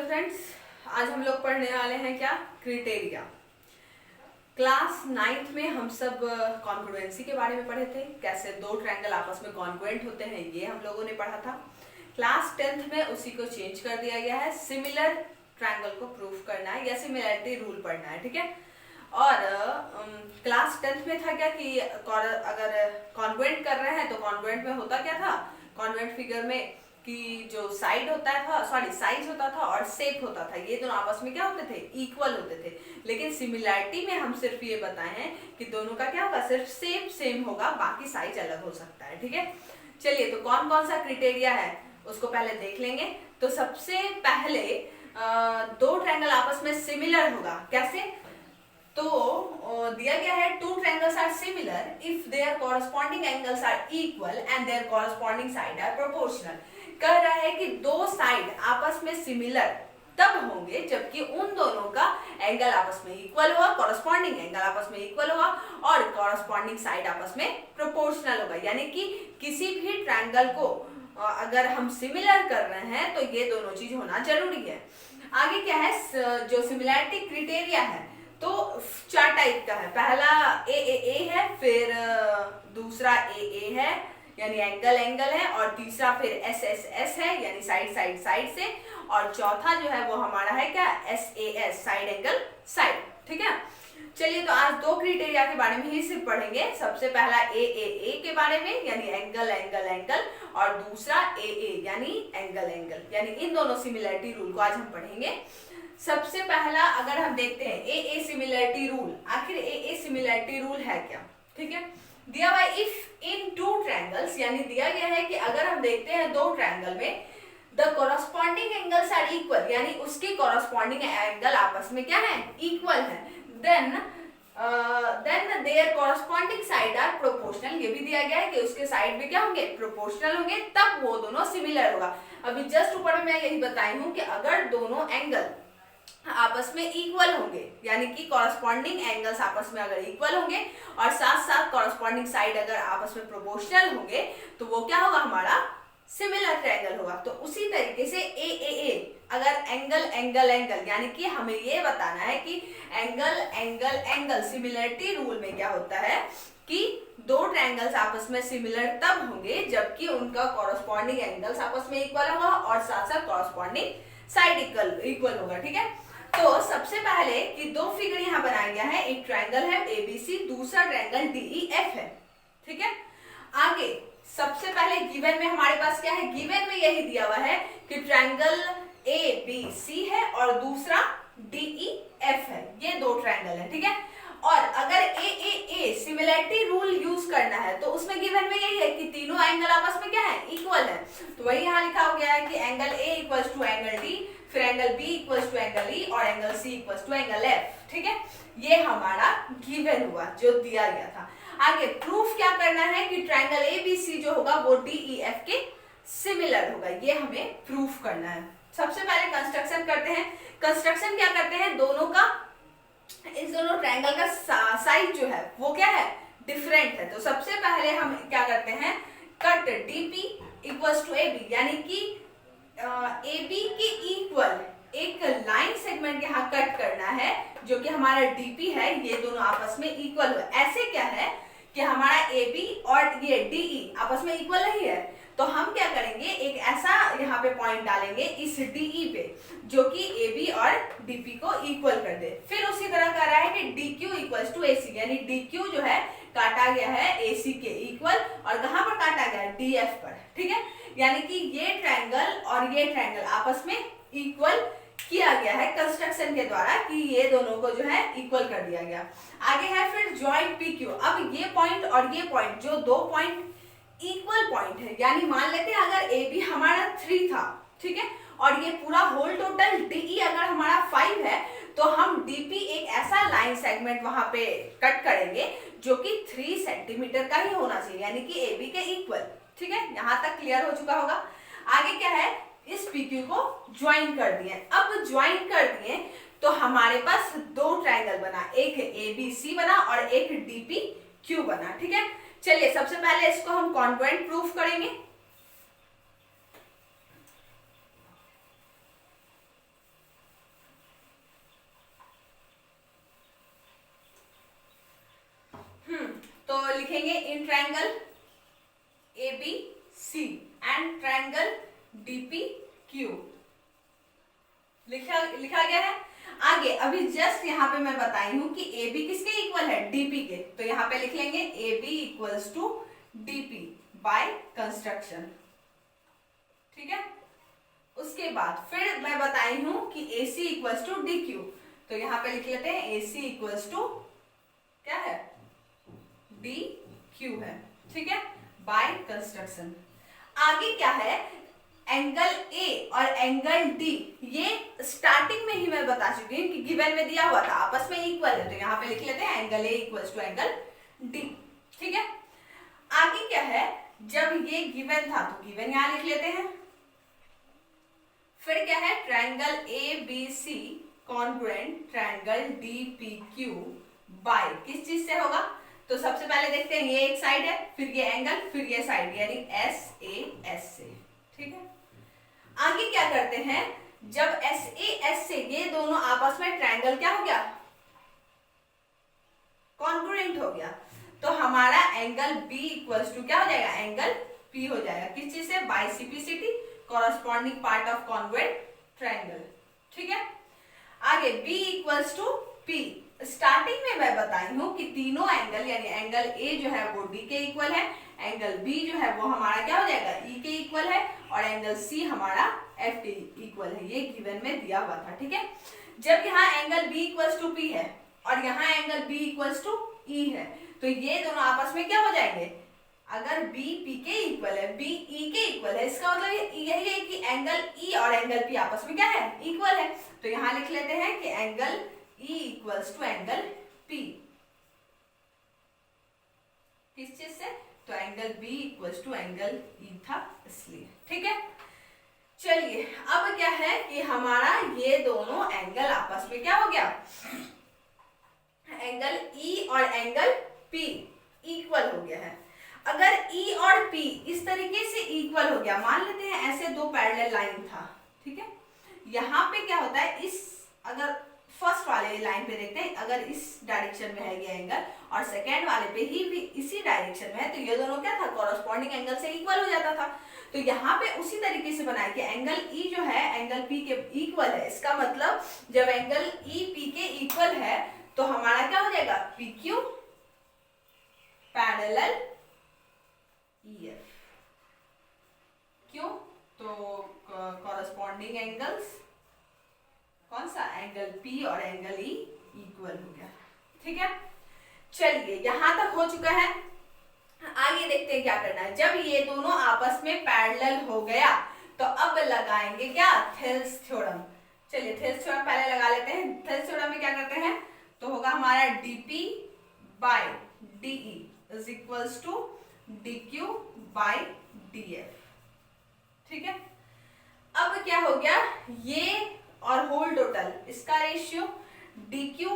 Friends, आज हम लोग पढ़ने वाले हैं क्या, क्राइटेरिया। क्लास 9th में हम सब कॉन्ग्रुएंसी के बारे में पढ़े थे, कैसे दो ट्रायंगल आपस में कॉन्ग्रुएंट होते हैं, ये हम लोगों ने पढ़ा था। क्लास 10th में उसी को चेंज कर दिया गया है, सिमिलर ट्रायंगल को प्रूफ करना है या सिमिलरिटी रूल पढ़ना है, ठीक है। और क्लास 10th में था क्या कि अगर कॉन्ग्रुएंट कर रहे हैं तो कॉन्ग्रुएंट में होता क्या था, कॉन्ग्रुएंट फिगर में कि जो साइड होता था, सॉरी साइज होता था और शेप होता था, ये दोनों आपस में क्या होते थे, इक्वल होते थे। लेकिन सिमिलरिटी में हम सिर्फ ये बताए हैं कि दोनों का क्या होगा, सिर्फ शेप सेम होगा, बाकी साइज अलग हो सकता है, ठीक है। चलिए, तो कौन कौन सा क्राइटेरिया है उसको पहले देख लेंगे। तो सबसे पहले दो ट्रायंगल आपस में सिमिलर होगा, कैसे, तो दिया गया है two triangles are similar if their corresponding angles are equal and their corresponding side are proportional. कह रहा है कि दो साइड आपस में सिमिलर तब होंगे जबकि उन दोनों का एंगल आपस में इक्वल होगा, कॉरस्पॉन्डिंग एंगल आपस में इक्वल होगा और कॉरस्पॉन्डिंग साइड आपस में प्रोपोर्शनल होगा। यानी कि किसी भी ट्रायंगल को अगर हम सिमिलर कर रहे हैं तो ये दोनों चीज होना जरूरी है। आगे क्या है, जो सिमिलैरिटी क्राइटेरिया है तो चार टाइप का है। पहला ए है, फिर दूसरा ए है यानी एंगल एंगल है, और तीसरा फिर एस है यानी साइड साइड साइड से, और चौथा जो है वो हमारा है क्या, एस साइड एंगल साइड, ठीक है। चलिए, तो आज दो क्राइटेरिया के बारे में ही सिर्फ पढ़ेंगे। सबसे पहला ए के बारे में यानी एंगल एंगल एंगल, और दूसरा ए यानी एंगल एंगल, यानी इन दोनों सिमिलरिटी रूल को आज हम पढ़ेंगे। सबसे पहला अगर हम देखते हैं ए सिमिलरिटी रूल, आखिर ए सिमिलरिटी रूल है क्या, ठीक है। दिया हुआ इफ इन टू ट्रायंगल्स, यानी दिया गया है कि अगर हम देखते हैं दो ट्रायंगल में the corresponding angles are equal, यानी उसके कॉरस्पॉन्डिंग एंगल आपस में क्या है, इक्वल है, then their corresponding side are proportional. ये भी दिया गया है कि उसके साइड भी क्या होंगे, प्रोपोर्शनल होंगे, तब वो दोनों सिमिलर होगा। अभी जस्ट ऊपर में मैं यही बताई हूं कि अगर दोनों एंगल आपस में इक्वल होंगे, यानी कि कॉरस्पॉन्डिंग एंगल्स आपस में अगर इक्वल होंगे और साथ साथ कॉरस्पॉन्डिंग साइड अगर आपस में प्रोपोर्शनल होंगे तो वो क्या होगा, हमारा सिमिलर ट्रायंगल होगा। तो उसी तरीके से ए अगर एंगल एंगल एंगल, यानी कि हमें ये बताना है कि angle angle angle similarity rule में क्या होता है कि दो ट्रायंगल्स आपस में सिमिलर तब होंगे जबकि उनका कॉरस्पॉन्डिंग एंगल्स आपस में इक्वल होगा और साथ साथ कॉरस्पॉन्डिंग साइड इक्वल होगा, ठीक है। तो सबसे पहले कि दो फिगर यहाँ बनाया गया है, एक ट्रायंगल है एबीसी, दूसरा ट्रायंगल डीईएफ है, ठीक है। आगे सबसे पहले गिवन में हमारे पास क्या है, गिवन में यही दिया हुआ है कि ट्रायंगल एबीसी है और दूसरा डीईएफ है, ये दो ट्रायंगल है, ठीक है। और अगर ए सिमिलरिटी रूल यूज करना है तो उसमें गिवन में यही है कि तीनों एंगल आपस में क्या है, इक्वल है। तो वही यहाँ लिखा हो गया है कि angle A equals to angle D, फिर angle B equals to angle E और angle C equals to angle F, ठीक है। ये हमारा गिवन हुआ जो दिया गया था। आगे प्रूफ क्या करना है कि ट्रायंगल एबीसी जो होगा वो डीईएफ के सिमिलर होगा, ये हमें प्रूफ करना है। सबसे पहले कंस्ट्रक्शन करते हैं। कंस्ट्रक्शन क्या करते हैं, दोनों का, इस दोनों ट्रायंगल का साइज जो है वो क्या है, डिफरेंट है। तो सबसे पहले हम क्या करते हैं, cut DP equals to AB, यानी कि एबी के इक्वल एक लाइन सेगमेंट यहाँ कट करना है जो कि हमारा डीपी है, ये दोनों आपस में इक्वल हो। ऐसे क्या है कि हमारा एबी और ये डीई आपस में इक्वल नहीं है, तो हम क्या करेंगे, एक ऐसा यहाँ पे पॉइंट डालेंगे इस डीई पे जो कि एबी और डीपी को इक्वल कर दे। फिर उसी तरह कह रहा है कि डीक्यू इक्वल्स टू एसी, यानी डीक्यू जो है काटा गया है एसी के इक्वल, और कहां पर काटा गया है, डीएफ पर, ठीक है। यानी कि ये ट्रायंगल और ये ट्रायंगल आपस में इक्वल किया गया है कंस्ट्रक्शन के द्वारा, कि ये दोनों को जो है इक्वल कर दिया गया। आगे है फिर जॉइंट पीक्यू। अब ये पॉइंट और ये पॉइंट, जो दो पॉइंट इक्वल पॉइंट है, यानी मान लेते हैं अगर ए बी हमारा 3 था, ठीक है, और ये पूरा होल टोटल डीई अगर हमारा 5 है, तो हम डीपी एक ऐसा लाइन सेगमेंट वहां पे कट करेंगे जो कि 3 सेंटीमीटर का ही होना चाहिए, यानी कि ए बी के इक्वल, ठीक है। यहां तक क्लियर हो चुका होगा। आगे क्या है, इस पीक्यू को ज्वाइन कर दिए। अब ज्वाइन कर दिए तो हमारे पास दो ट्रायंगल बना, एक एबीसी बना और एक डीपी क्यू बना, ठीक है। चलिए, सबसे पहले इसको हम कॉन्ग्रुएंट प्रूफ करेंगे। triangle ABC and triangle DPQ लिखा गया है। आगे अभी जस्ट यहाँ पे मैं बताई हूं कि AB किसके इक्वल है, DP के, तो यहाँ पे लिख लेंगे AB equals to DP by construction, ठीक है। उसके बाद फिर मैं बताई हूं कि AC इक्वल्स टू DQ, तो यहाँ पे लिख लेते हैं AC इक्वल्स टू क्या है, DQ है, ठीक है, बाय कंस्ट्रक्शन। आगे क्या है, एंगल A और एंगल D, ये स्टार्टिंग में ही मैं बता चुकी हूँ कि गिवन में दिया हुआ था आपस में इक्वल है, तो यहाँ पे लिख लेते हैं angle A equals to angle D, ठीक है। आगे क्या है, जब ये गिवन था तो गिवन यहाँ लिख लेते हैं। फिर क्या है, triangle ABC congruent triangle DPQ by किस चीज से होगा, तो सबसे पहले देखते हैं ये एक साइड है, फिर ये एंगल, फिर ये साइड, यानी SAS से, ठीक है। आगे क्या करते हैं, जब SAS से ये दोनों आपस में ट्रायंगल क्या हो गया, कॉन्ग्रुएंट हो गया, तो हमारा एंगल B इक्वल्स टू क्या हो जाएगा, एंगल P हो जाएगा, किस चीज से, by CPCT, corresponding part of congruent triangle, ठीक है। आगे B equals to P, starting में मैं बताई हूं कि तीनों एंगल, यानी एंगल A जो है वो D के इक्वल है, एंगल B जो है वो हमारा क्या हो जाएगा, E के इक्वल है, और एंगल C हमारा F के इक्वल है, ये गिवन में दिया हुआ था, ठीक है। जब यहाँ angle B equals to P है और यहाँ angle B equals to E है, तो ये दोनों आपस में क्या हो जाएंगे, अगर B P के इक्वल है, B E के इक्वल है, इसका मतलब यही है कि एंगल E और एंगल P आपस में क्या है, इक्वल है, तो यहाँ लिख लेते हैं कि angle E equals to angle P, किस चीज से, तो angle B equals to angle E था इसलिए, ठीक है। चलिए अब क्या है कि हमारा ये दोनों एंगल आपस में क्या हो गया, एंगल E और एंगल P इक्वल हो गया है। अगर E और P इस तरीके से इक्वल हो गया, मान लेते हैं ऐसे दो पैरेलल लाइन था, ठीक है, यहाँ पे क्या होता है, इस अगर फर्स्ट वाले लाइन पे देखते हैं, अगर इस डायरेक्शन में है ये एंगल और सेकेंड वाले पे ही भी इसी डायरेक्शन में है, तो ये दोनों क्या था, कॉरस्पॉन्डिंग एंगल से इक्वल हो जाता था। तो यहाँ पे उसी तरीके से बनाया कि एंगल E जो है एंगल P के इक्वल है, इसका मतलब जब एंगल E P के इक्वल है तो हमारा क्या हो जाएगा, PQ पैरेलल EF, क्यों, तो कॉरस्पॉन्डिंग एंगल्स कौन सा, एंगल P और एंगल E इक्वल हो गया, ठीक है। चलिए यहां तक हो चुका है। आगे देखते हैं क्या करना है, जब ये दोनों आपस में पैरेलल हो गया तो अब लगाएंगे क्या, थेल्स थ्योरम। चलिए थेल्स थ्योरम पहले लगा लेते हैं। थेल्स थ्योरम में क्या करते हैं, तो होगा हमारा DP by DE is equals to DQ by DF, ठीक है। अब क्या हो गया, ये और होल टोटल इसका रेशियो DQ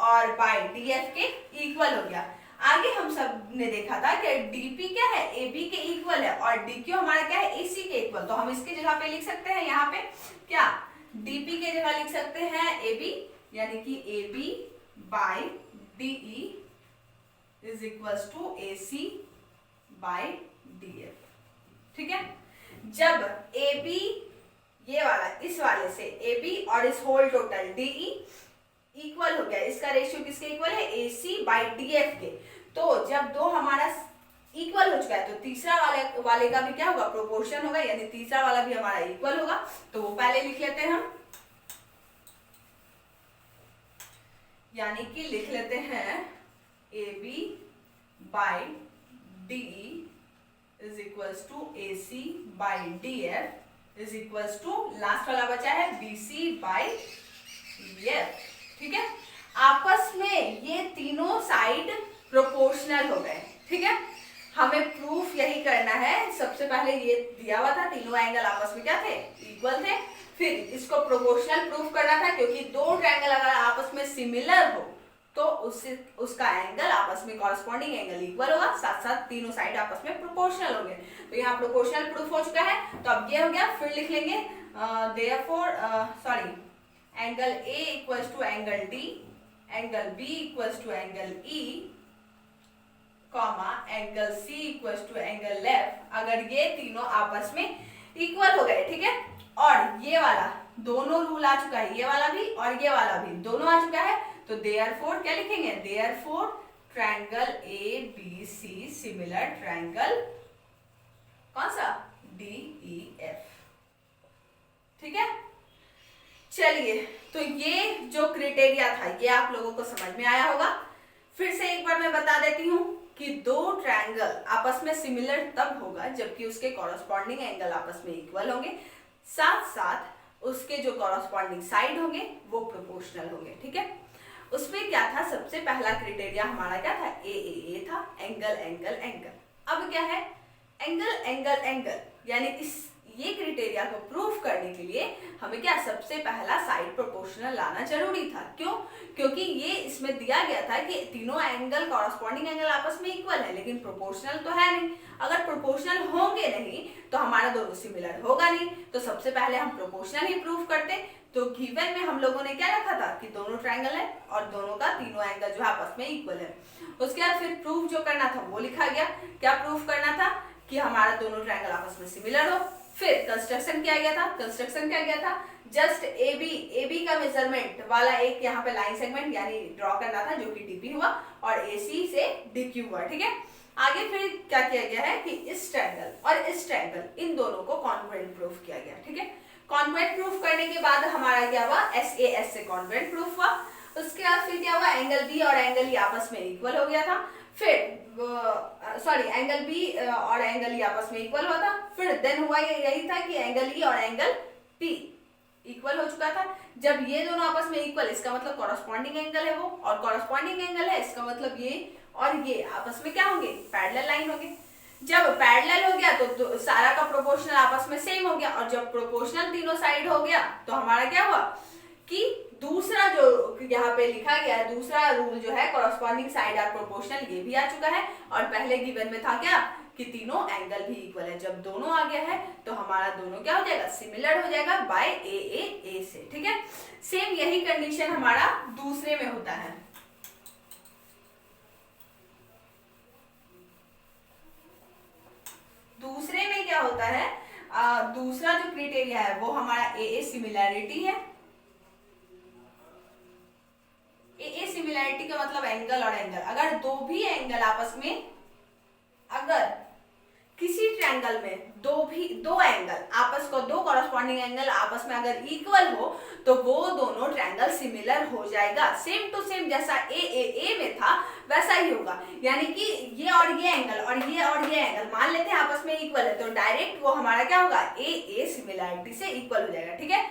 और बाय DF के इक्वल हो गया। आगे हम सब ने देखा था कि DP क्या है, AB के इक्वल है, और DQ हमारा क्या है, AC के इक्वल, तो हम इसकी जगह पे लिख सकते हैं, यहाँ पे क्या, DP के जगह लिख सकते हैं AB, यानी कि AB by DE is equals to AC by DF, ठीक है। जब AB ये वाला इस वाले से AB और इस होल टोटल DE इक्वल हो गया, इसका रेशियो किसके इक्वल है, AC बाय DF के, तो जब दो हमारा इक्वल हो चुका है तो तीसरा वाले का भी क्या होगा, प्रोपोर्शन होगा, यानी तीसरा वाला भी हमारा इक्वल होगा, तो वो पहले लिख लेते हैं हम, यानी कि लिख लेते हैं AB by DE is equals to AC by DF is equals to last वाला बचा है BC बाय DF, ठीक है। आपस में ये तीनों साइड प्रोपोर्शनल हो गए, ठीक है। हमें प्रूफ यही करना है, सबसे पहले ये दिया हुआ था तीनों एंगल आपस में क्या थे, इक्वल थे, फिर इसको प्रोपोर्शनल प्रूफ करना था, क्योंकि दो ट्रायंगल अगर आपस में सिमिलर हो तो उसका एंगल आपस में कॉरस्पॉन्डिंग एंगल इक्वल होगा, साथ साथ तीनों साइड आपस में प्रोपोर्शनल होंगे, तो यहाँ प्रोपोर्शनल प्रूफ हो चुका है। तो अब ये हो गया, फिर लिख लेंगे angle A equals to angle D, angle B equals to angle E comma angle C equal to angle F, अगर ये तीनों आपस में इक्वल हो गए, ठीक है, और ये वाला दोनों रूल आ चुका है, ये वाला भी और ये वाला भी दोनों आ चुका है, तो देयरफॉर क्या लिखेंगे, therefore triangle A B C similar triangle कौन सा, डी ई एफ, ठीक है। चलिए, तो ये जो क्राइटेरिया था ये आप लोगों को समझ में आया होगा। फिर से एक बार मैं बता देती हूँ कि दो ट्रायंगल आपस में सिमिलर तब होगा जबकि उसके कॉरस्पॉन्डिंग एंगल आपस में इक्वल होंगे, साथ साथ उसके जो कॉरस्पॉन्डिंग साइड होंगे वो प्रोपोर्शनल होंगे, ठीक है। उसमें क्या था, सबसे पहला क्राइटेरिया हमारा क्या था, ए था, एंगल एंगल एंगल। अब क्या है, एंगल एंगल एंगल, यानी इस ये क्राइटेरिया को प्रूव करने के लिए हमें क्या, सबसे पहला साइड प्रोपोर्शनल लाना जरूरी था। क्यों, क्योंकि ये इसमें दिया गया था कि तीनों एंगल कॉरस्पॉन्डिंग एंगल आपस में इक्वल है, लेकिन प्रोपोर्शनल तो है नहीं। अगर प्रोपोर्शनल होंगे नहीं तो हमारा दोनों सिमिलर होगा नहीं, तो सबसे पहले हम प्रोपोर्शनल ही प्रूव करते। तो गिवन में हम लोगों ने क्या रखा था कि दोनों ट्रायंगल है और दोनों का तीनों एंगल जो है आपस में इक्वल है। उसके बाद फिर प्रूफ जो करना था वो लिखा गया। क्या प्रूफ करना था, कि हमारा दोनों ट्रायंगल आपस में सिमिलर हो। फिर कंस्ट्रक्शन किया गया था, कंस्ट्रक्शन क्या गया था, जस्ट ए बी का मेजरमेंट वाला एक यहाँ पे लाइन सेगमेंट यानी ड्रॉ करना था, जो कि डीपी हुआ, और एसी से डीक्यू हुआ, ठीक है। आगे फिर क्या किया गया है कि इस ट्रायंगल और इस ट्रायंगल इन दोनों को कॉन्ग्रुएंट प्रूफ किया गया, ठीक है। कॉन्ग्रुएंट प्रूफ करने के बाद हमारा क्या हुआ, एस से कॉन्ग्रुएंट प्रूफ हुआ। उसके बाद फिर क्या हुआ, एंगल बी और एंगल ई आपस में इक्वल हो गया था। फिर एंगल बी और एंगल ई आपस में इक्वल हुआ था। फिर देन हुआ यही था कि एंगल ई और एंगल पी इक्वल हो चुका था। जब ये दोनों आपस में इक्वल, इसका मतलब कॉरस्पॉन्डिंग एंगल है वो, और कॉरस्पॉन्डिंग एंगल है इसका मतलब ये और ये आपस में क्या होंगे, पैरेलल लाइन होंगे। जब पैरेलल हो गया तो सारा का प्रोपोर्शनल आपस में सेम हो गया, और जब प्रोपोर्शनल तीनों साइड हो गया तो हमारा क्या हुआ कि दूसरा जो यहाँ पे लिखा गया है, दूसरा रूल जो है कॉरस्पॉन्डिंग साइड आर प्रोपोर्शनल, ये भी आ चुका है। और पहले गिवन में था क्या कि तीनों एंगल भी इक्वल है। जब दोनों आ गया है तो हमारा दोनों क्या हो जाएगा, सिमिलर हो जाएगा बाय ए से, ठीक है। सेम यही कंडीशन हमारा दूसरे में होता है। दूसरे में क्या होता है, दूसरा जो क्राइटेरिया है वो हमारा ए सिमिलैरिटी है। ए सिमिलैरिटी का मतलब एंगल और एंगल, अगर दो भी एंगल आपस में, अगर किसी ट्रायंगल में दो एंगल आपस को, दो कॉरस्पॉन्डिंग एंगल आपस में अगर इक्वल हो तो वो दोनों ट्रायंगल सिमिलर हो जाएगा। सेम टू सेम जैसा ए में था वैसा ही होगा। यानी कि ये और ये एंगल और ये एंगल मान लेते हैं आपस में इक्वल है, तो डायरेक्ट वो हमारा क्या होगा, ए सिमिलैरिटी से इक्वल हो जाएगा, ठीक है।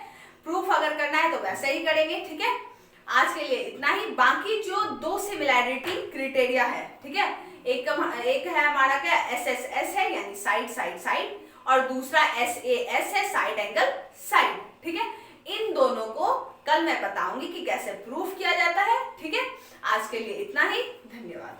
प्रूफ अगर करना है तो वैसा ही करेंगे, ठीक है। आज के लिए इतना ही। बाकी जो दो सिमिलैरिटी क्राइटेरिया है, ठीक है, एक है हमारा क्या, एस है यानी साइड साइड साइड, और दूसरा एस है साइड एंगल साइड, ठीक है। इन दोनों को कल मैं बताऊंगी कि कैसे प्रूफ किया जाता है, ठीक है। आज के लिए इतना ही, धन्यवाद।